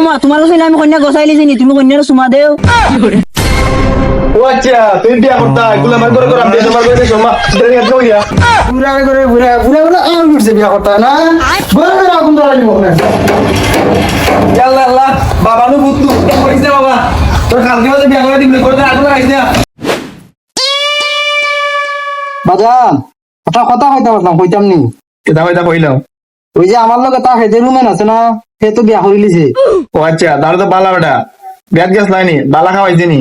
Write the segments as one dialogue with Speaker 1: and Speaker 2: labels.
Speaker 1: মা তোমার কাছে আমি কন্যা গোসাই লিছি নি, তুমি কন্যার সুমা দেও।
Speaker 2: ও আচ্ছা, তুই বিয়া করতা এগুলো আমার করে করে আমি তোমার করে সোমা ধরে নিয়ে যাইয়া
Speaker 3: বুড়া করে বুড়া বুড়া বুড়া আমি উঠছে বিয়া করতে না বড় বড় আগুন ধরা দিব না।
Speaker 2: আল্লাহ আল্লাহ বাবা নু বুতু কইছে বাবা তোর কালকে বাজে বিয়া করে দিবি করে আগুন লাগাইছ না
Speaker 3: বাজান একটা কথা কইতে পারতাম কইতাম নি।
Speaker 2: কেদা কইতা কইলাম
Speaker 3: ওই যে আমার লগে তা হেদের রুমেন আছে না, সে তো বিয়া করে লিছে।
Speaker 2: ও আচ্ছা তাহলে তো বালা বেটা বিয়াত গেছ নাইনি বালা খাওয়াইছে নি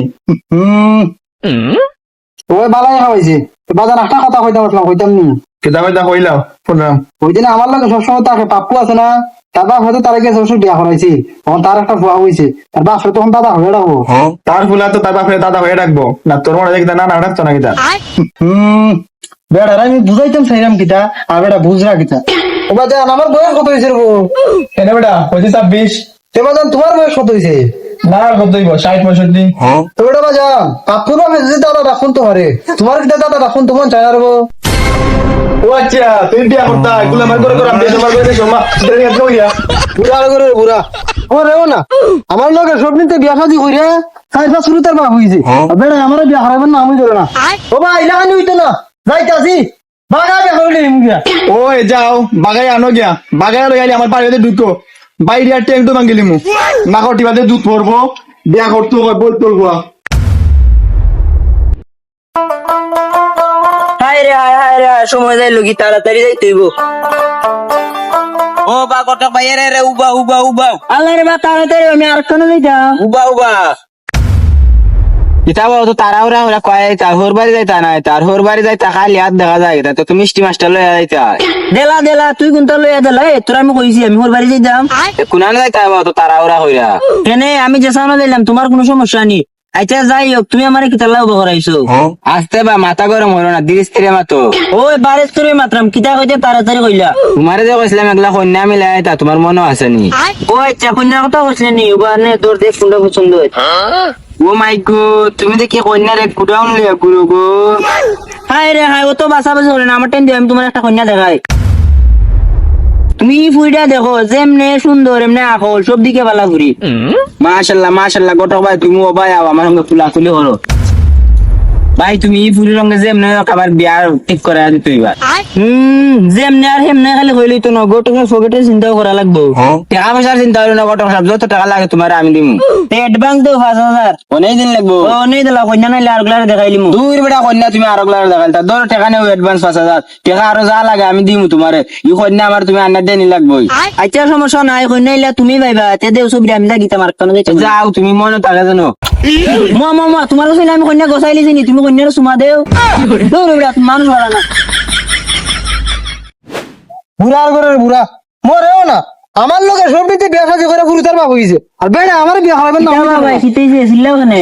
Speaker 3: ওই বালাই খাওয়াইছে। বাজান একটা কথা কইতে পারতাম কইতাম নি।
Speaker 2: কেদা কইতা কইলাম শুনলাম
Speaker 3: ওই দিন আমার লগে সবসময় তাকে পাপ্পু আছে না, তার বাপ হয়তো তার গিয়ে সবসময় বিয়া করাইছে, তখন তার একটা ভুয়া হয়েছে, তার বাপ তখন দাদা হয়ে রাখবো।
Speaker 2: তার ফুলা তো তার বাপে দাদা হয়ে রাখবো না, তোর মনে হয় না না রাখছো না কিতা
Speaker 3: বেড়ার আমি বুঝাইতাম চাইলাম কিতা আর বেটা বুঝরা কিতা। ও বাজান আমার বয়স কত হয়েছে রে?
Speaker 2: এনে বেটা হয়েছে 26
Speaker 3: সে বাজান তোমার বয়স কত হয়েছে?
Speaker 2: না কত হইব 60-65
Speaker 3: তো বেটা বাজান পাপ্পুর বাপ যদি দাদা রাখুন তো হারে, তোমার কিতা দাদা রাখুন তোমার চাই আর
Speaker 2: ও আচ্ছা তুই বিয়া করতা এগুলো আমার করে করে আমি তোমার করে সোমা ধরে নিয়ে যাইয়া
Speaker 3: বুড়া করে বুড়া ও রেও না আমার লগে সব নিতে বিয়া শাদি কইরা চার পাঁচ শুরু তার বাপ হইছে। বেড়া আমার বিয়া হারাবেন না আমি ধরে না। ও ভাই ইলাকানি হইতো না যাইতাছি বাগা বিয়া করলে মুগিয়া।
Speaker 2: ও যাও বাগাই আনো গিয়া বাগাই লই আইলি আমার বাড়িতে ঢুকো বাইরে আর ট্যাঙ্ক তো ভাঙ্গিলি মু না কটিবাতে দুধ পড়বো বিয়া করতে হয় বল তুলবো
Speaker 1: হায় রে সময় যাইলো কি তাড়াতাড়ি যাইতে হইব।
Speaker 4: ও বা কটক ভাই রে রে উবা উবা উবা
Speaker 1: আল্লাহ রে বা তাড়াতাড়ি আমি আর কেন যাইতাম।
Speaker 4: উবা উবা ইতা বলো তো তারাও রা ওরা কয় তা হোর বাড়ি যাইতা না তার হোর বাড়ি যাইতা খালি হাত দেখা যায় তা তো মিষ্টি মাছটা লইয়া যাইতা
Speaker 1: দেলা তুই কোনটা লইয়া দেলা তোর আমি কইছি আমি ওর বাড়ি যাইতাম।
Speaker 4: কুনানে যাইতা বলো তো তারাও রা হইরা
Speaker 1: কেনে আমি যে সামনে দিলাম তোমার কোনো সমস্যা নেই। আচ্ছা যাই হোক তুমি আমার কিতা লাভ করাইছো।
Speaker 4: আসতে বা মাথা গরম হলো না ধীরে স্থিরে মাতো
Speaker 1: ওই বারেস তোরে মাত্রাম কিতা কইতে তাড়াতাড়ি কইলা।
Speaker 4: তোমারে যে কইছিলাম একলা কন্যা মিলাই তা তোমার মনে আছে নি?
Speaker 1: ও আচ্ছা কন্যার কথা কইছিলেন নি ওবানে তোর দেখ কোনটা পছন্দ হয়।
Speaker 4: ও মাই গড তুমি দেখি কন্যার এক গুডাউন লিয়া গুরু গো।
Speaker 1: হায় রে ও তো বাসাবাসি হলে না আমার টেন দিয়ে আমি তোমার একটা কন্যা দেখাই। তুমি ফুইটা দেখো যেমনে সুন্দর এমনি আকল সব দিকে ভালো ঘুরি।
Speaker 4: মাশাআল্লাহ মাশাআল্লাহ গটক ভাই তুমি ও ভাই আমার সঙ্গে ফুলাফুলি হলো ভাই তুমি এই ফুলের রঙে যেমনে আবার বিয়ার ঠিক করে দিতে হইবা।
Speaker 1: যেমনে আর হেমনে খালি হইলেই তো না গোটকের পকেটে চিন্তাও করা লাগবো।
Speaker 4: টাকা পয়সার চিন্তা হলো না গটক সাহেব যত টাকা লাগে তোমার আমি দিমু
Speaker 1: অ্যাডভান্স দেও 5,000
Speaker 4: অনেক দিন লাগবো
Speaker 1: অনেক দিলা কন্যা নাইলে আর গুলারে দেখাইলি মু।
Speaker 4: দূর বেটা কন্যা তুমি আরো গুলার দেখাল তা ধরো টাকা নেও অ্যাডভান্স 5,000 টাকা আরো যা লাগে আমি দিমু তোমারে ই কন্যা আমার তুমি আন্না দেনি লাগবই।
Speaker 1: আচ্ছা সমস্যা নাই কন্যা ইলা তুমি ভাইবা তে দেও ছবি আমি দা গীতা মার্কানো যাইতে
Speaker 4: যাও তুমি মনে থাকে জানো
Speaker 1: মা তোমার কাছে আমি কন্যা গোসাই লিছি নি, তুমি কন্যার সুমা দেও। দৌড় বেটা মানুষ ভাড়া না।
Speaker 3: বুড়া করে বুড়া মরেও না আমার লগে সব নিতে বিয়া শাদি করে বুড়ি তার বাপ হইছে, আর বেড়া আমার বিয়া হারাবেন না।
Speaker 1: ভাই শীতেছে সিল্লা ওখানে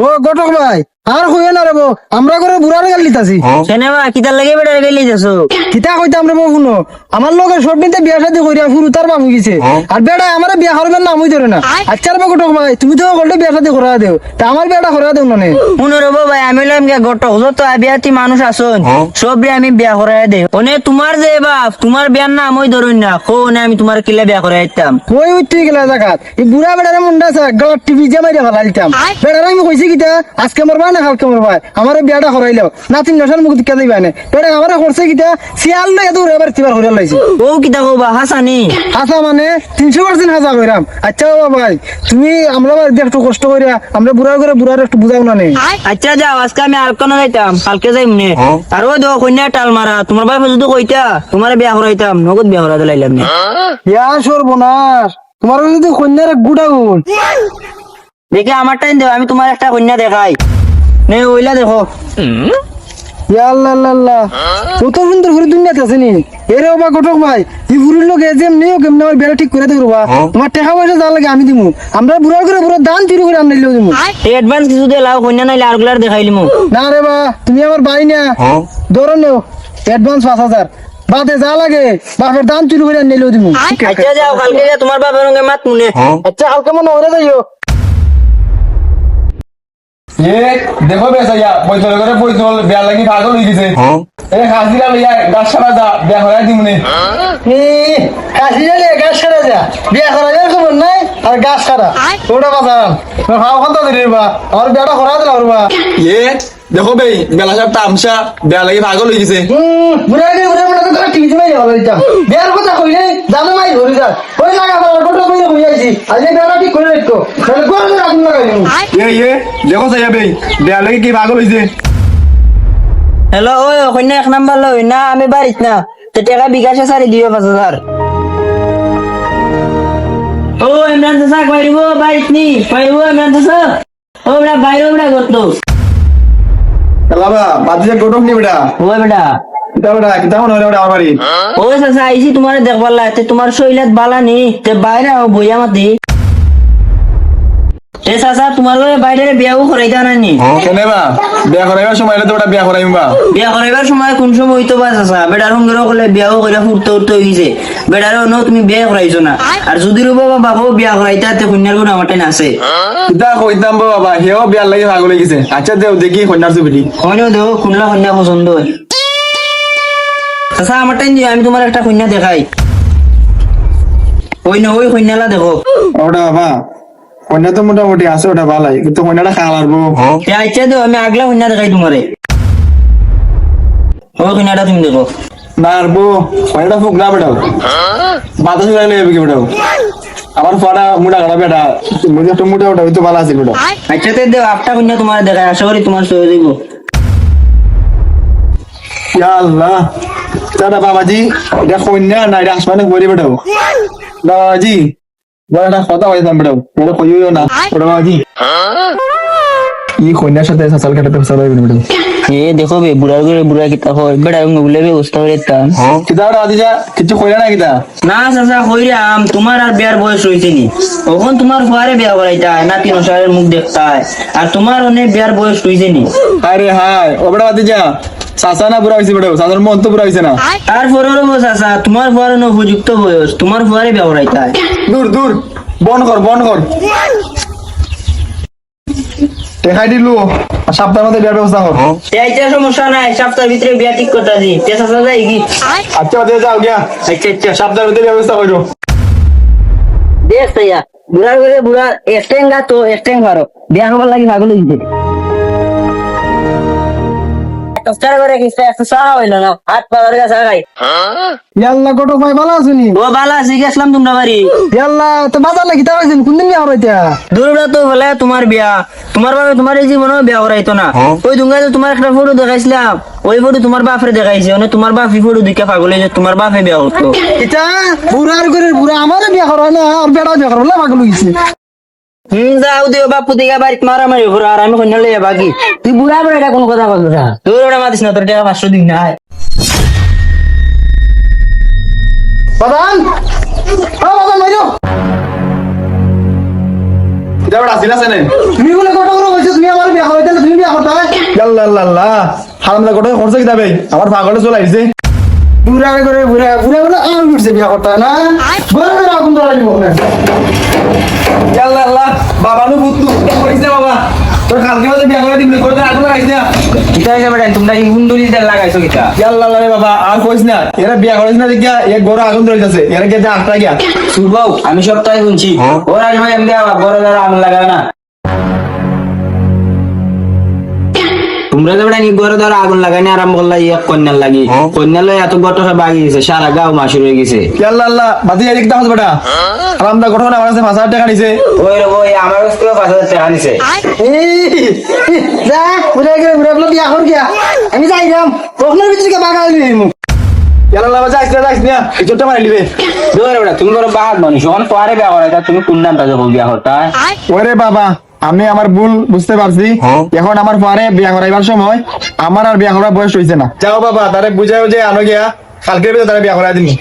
Speaker 3: ও গটক ভাই আর কইও না রে বউ, আমরা করে বুড়ার গাল লিতাছি।
Speaker 1: সেনেবা কিতার লাগে বেটা গেলি যাছো।
Speaker 3: কিতা কইতাম রে বউ শুনো, আমার লগে সব নিতে বিয়া শাদি কইরা বুড়ি তার বাপ হইছে, আর বেড়া আমার বিয়া হারাবেন না আমি ধরে না। আচ্ছা রে গটক ভাই তুমি তো বলতে বিয়া শাদি করা দেও, তা আমার বিয়াটা করা দেও না নে।
Speaker 1: শুনো রে ভাই আমি লইম গে গটক যত বিয়াতি মানুষ আছেন সবরে আমি বিয়া করাই দেই। ওনে তোমার যে বাপ তোমার বিয়ার নাম ওই ধরুন না কোনে আমি তোমার কিলা বিয়া করাই দিতাম।
Speaker 3: কই উঠতে গেলা জায়গাত এই বুড়া বেড়ারে মুন্ডা আছে গলার টিভি জামাইরা ফেলা দিতাম। বেড়ারে আমি কইছি কিতা আজকে মরবা না কালকে মরবা, আমার বিয়াটা করাইলো নাতিন নসার মুখ দিকা দিবা না। বেড়া আমার করছে কিতা শিয়াল লইয়া দূর এবার তিবার হইরা লাইছে।
Speaker 1: ও কিতা কইবা হাসানি
Speaker 3: হাসা মানে 300% হাসা কইরাম। আচ্ছা বাবা ভাই তুমি আমরা একটু কষ্ট কইরা আমরা বুড়া করে বুড়ার একটু বুঝাও না নে।
Speaker 1: আচ্ছা যাও আজকে আমি আর কোন যাইতাম কালকে যাইম নে। আর ওই দেখো কন্যা টাল মারা তোমার ভাই যদি কইতা তোমার বিয়া করাইতাম নগদ বিয়া করাতে লাইলাম না।
Speaker 3: ইয়া সর্বনাশ তোমার যদি কন্যার গুড়াগুন
Speaker 1: দেখে আমার টাইম দেও আমি তোমার একটা কন্যা দেখাই নে ওইলা দেখো।
Speaker 3: ইয়া আল্লাহ আল্লাহ আল্লাহ কত সুন্দর করে দুনিয়াতে আছে নি। এরে বাবা গটক ভাই এই বুড়ির লোক এজেম নেও কেমনে আমার বেড়া ঠিক করে দেবো তোমার টাকা পয়সা যা লাগে আমি দিমু, আমরা বুড়া করে পুরো দান চুরি করে আনলেও দিমু।
Speaker 1: অ্যাডভান্স কিছু দিয়ে লাও কন্যা নাইলে আর গুলার দেখাইলিমু।
Speaker 3: না রে বা তুমি আমার ভাই না ধরো নেও অ্যাডভান্স 5,000 বাদে যা লাগে বাপের দান চুরি করে আনলেও দিমু।
Speaker 1: আচ্ছা যাও কালকে যা তোমার বাবার সঙ্গে মাত মুনে।
Speaker 3: আচ্ছা কালকে মনে ওরে যাইও।
Speaker 2: দেখো বেসা ইয়া বইতল করে বইতল বিয়া লাগি পাগল হয়ে গেছে এ হাজিরা লইয়া গাছ সারা যা বিয়া করাই দিমুনে
Speaker 3: কাশি যালে গাছ সারা যা বিয়া করা যায় খবর নাই। আর গাছ কাটা ওটা বাজান খাও খান তো দিবা আমার বিয়াটা করা দিলা ওরবা
Speaker 2: এ দেখো ভাই বেলা সব তামসা বেলা লাগি পাগল হয়ে গেছে
Speaker 3: বুড়া বড় তো টিভি মাই ভালো দিতাম বিয়ার কথা কইলে জানো মাই ধরে যা ওই লাগা ভালো টোটো কইলে হই আইছি আজ বিয়াটা ঠিক করে রাখো তাহলে কোন আগুন লাগাইনি
Speaker 2: এ দেখো সাইয়া ভাই বেলা লাগি কি পাগল হয়েছে
Speaker 1: হ্যালো ওই কন্যা এক নাম্বার লই না আমি বাড়িত না তো টাকা বিকাশে সারি দিও 5,000 ও ইমরান চাচা কইরিব বাড়িত নি কইরিব ইমরান চাচা ও বেটা বাইরে বেটা করতো
Speaker 2: বাবা বাদিয়া গোটক নি বেটা
Speaker 1: ওই বেটা
Speaker 2: কিতা মনে হয় আমার বাড়ি
Speaker 1: ওই চাচা আইছি তোমার দেখবার লাগে তোমার শৈলাত বালা নি তে বাইরে বইয়া মাতি এ চাচা তোমার লগে বাইরে বিয়াও করাইতা নানি
Speaker 2: কেনে বা বিয়া করাইবার সময় হলে তো ওটা বিয়া করাইম বা
Speaker 1: বিয়া করাইবার সময় কোন সময় হইতো বা চাচা বেটার সঙ্গে কলে বিয়াও কইরা ফুরতে উঠতে হয়ে গেছে বেটার ন তুমি বিয়া করাইছো না আর যদি রূপ বাবাও বিয়া করাইতা তে কন্যার গুণ আমার টাইম আছে
Speaker 2: কিতা কইতাম বাবা হেও বিয়ার লাগি পাগল হয়ে গেছে আচ্ছা দেও দেখি কন্যার ছবিটি
Speaker 1: কইনো দেও কোনলা কন্যা পছন্দ হয় চাচা আমার টাইম দিও আমি তোমার একটা কন্যা দেখাই ওই না ওই কন্যালা দেখো
Speaker 2: ওটা বাবা কন্যা তো মোটামুটি আছে ওটা ভালাই কিন্তু কন্যাটা খাওয়া লাগবো
Speaker 1: আচ্ছা দেও আমি আগলা কন্যা দেখাই তোমারে ওই কন্যাটা তুমি দেখো
Speaker 2: না আর বো কন্যাটা ফুকলা বেটাও বাতাস উড়াই নেবে কি বেটাও আমার পড়া মোটা গড়া বেটা মুঝে তো মোটা ওটা তো ভালো আছে বেটা
Speaker 1: আচ্ছা তে দেও একটা কন্যা তোমার দেখাই আশা করি তোমার সহ্য দিব
Speaker 2: ইয়া আল্লাহ দাদা বাবাজি এটা কন্যা না এটা আসমানে বলি বেটাও বাবাজি বড় একটা কথা হইতাম বেটাও এটা কইও না ওটা বাবাজি ই কন্যার সাথে সাসাল কাটাতে ফসাল হইবে বেটাও
Speaker 1: এ দেখো বে বুড়া করে বুড়া কিতা হয় বেড়া বলে ব্যবস্থা করে দিতাম
Speaker 2: কিতা ওটা আদিজা কিছু কইরা না কিতা
Speaker 1: না চাচা কইরাম তোমার আর বিয়ার বয়স হইছে নি তখন তোমার ফুয়ারে বিয়া করাইতা নাতি নসারের মুখ দেখতায় আর তোমার অনেক বিয়ার বয়স হইছে নি
Speaker 2: আরে হাই ও বেটা আদিজা সাসা না বুড়া হইছে বেটাও সাসার মন তো বুড়া হইছে না
Speaker 1: তারপরে চাচা তোমার ফুয়ার উপযুক্ত বয়স তোমার ফুয়ারে বিয়া করাইতায়
Speaker 2: দূর দূর বন কর দেখাই দিলু সপ্তাহের মধ্যে বিয়ার ব্যবস্থা কর
Speaker 1: এইটা সমস্যা নাই সপ্তাহের ভিতরে বিয়া ঠিক করতে দি তে চাচা যাই কি
Speaker 2: আচ্ছা ওদের যাও গিয়া
Speaker 1: আচ্ছা
Speaker 2: সপ্তাহের মধ্যে ব্যবস্থা করো
Speaker 1: দেখ তাইয়া বুড়ার করে বুড়া এক্সটেঙ্গা তো এক্সটেঙ্গ পারো বিয়া হবার লাগি পাগল হইছে কষ্টার করে কিস্তা একটা সাহা হইল না হাত পাওয়ার কাছে আগাই
Speaker 3: ইয়াল্লা গোটো ভাই ভালো আছুনি
Speaker 1: ও বালা শিখেছিলাম তোমরা বাড়ি
Speaker 3: ইয়াল্লা তো বাজার লাগি তা হইছেন কোন দিন বিয়া হইতা
Speaker 1: দূরটা তো বলে তোমার বিয়া তোমার বাবা তোমার এই জীবনেও বিয়া করাইতো না ওই দুঙ্গাতে তোমার একটা ফটো দেখাইছিলাম ওই ফটো তোমার বাপরে দেখাইছে মানে তোমার বাপি ফটো দিকে পাগল হয়েছে তোমার বাপে বিয়া করতো
Speaker 3: এটা বুড়ার করে বুড়া আমার বিয়া করা না আর বেড়া বিয়া করা পাগল হইছে
Speaker 1: যাও দিও বাপু দিকে বাড়িতে মারামারি ঘুরো আর আমি কন্যা লইয়া বাকি তুই বুড়া বুড়া এটা কোন কথা বলতো না তোর ওটা মাতিস না তোর টাকা 500 দিন না
Speaker 3: বাদান ও বাদান মাইরো
Speaker 2: এটা বেটা আসিলা সেনে
Speaker 3: তুমি বলে গোটো করে কইছো তুমি আমার বিয়া হইতা তুমি বিয়া করতা
Speaker 2: আল্লাহ আল্লাহ হারামদা গোটা খরচা কিতা ভাই আমার পাগলে চলে আইছে
Speaker 3: বুড়া করে বুড়া বুড়া বলে আমি উঠছে বিয়া করতা না বড় করে আগুন ধরাই দিব না
Speaker 2: আল্লাহ আল্লাহ বাবা নো বুদ্ধু কইছে বাবা তোর কালকে মধ্যে বিয়া করে দিবি করে আগুন লাগাইছে
Speaker 1: কিতা হইছে বেটা তোমরা কি হুন্ডুরি তেল লাগাইছো কিতা
Speaker 2: আল্লাহ আল্লাহ রে বাবা আর কইছ না এরা বিয়া করিস না দেখিয়া এক বড় আগুন ধরিতেছে এরা কে যা আটটা গিয়া
Speaker 1: সুবাও আমি সপ্তাহে শুনছি ওর আগে ভাই এমনি আমার বড় দ্বারা আগুন লাগাবে না তোমরা তো বেটা নি বড় দ্বারা আগুন লাগানি আরম্ভ করলা এক কন্যার লাগি কন্যা লয় এত বড় সব বাগি গেছে সারা গাঁও মাসুর হয়ে গেছে
Speaker 2: আল্লাহ আল্লাহ বাদি এদিক দাও বেটা হারামদা ঘটনা আমার কাছে 5000 টাকা নিছে
Speaker 1: ওই রে ওই আমার কাছে 5000 টাকা নিছে
Speaker 3: যা বুড়া করে বুড়া বলে বিয়া কর গিয়া আমি যাইরাম কখনোর ভিতরে কে বাগাই লইমু
Speaker 2: আল্লাহ বাবা যাইছ না ইজতটা মারি লিবে
Speaker 1: দূর বেটা তুমি বড় বাহাদ মানুষ যখন তোয়ারে বিয়া করাইতা তুমি কোন নামটা যাবো বিয়া করতা
Speaker 2: ওরে বাবা আমি আমার ভুল বুঝতে পারছি এখন আমার পরে বিয়া করাইবার সময় আমার আর বিয়া করার বয়স হইছে না যাও বাবা তারে বুঝাও যে আনো গিয়া কালকের ভিতরে তারে বিয়া করাই দিনি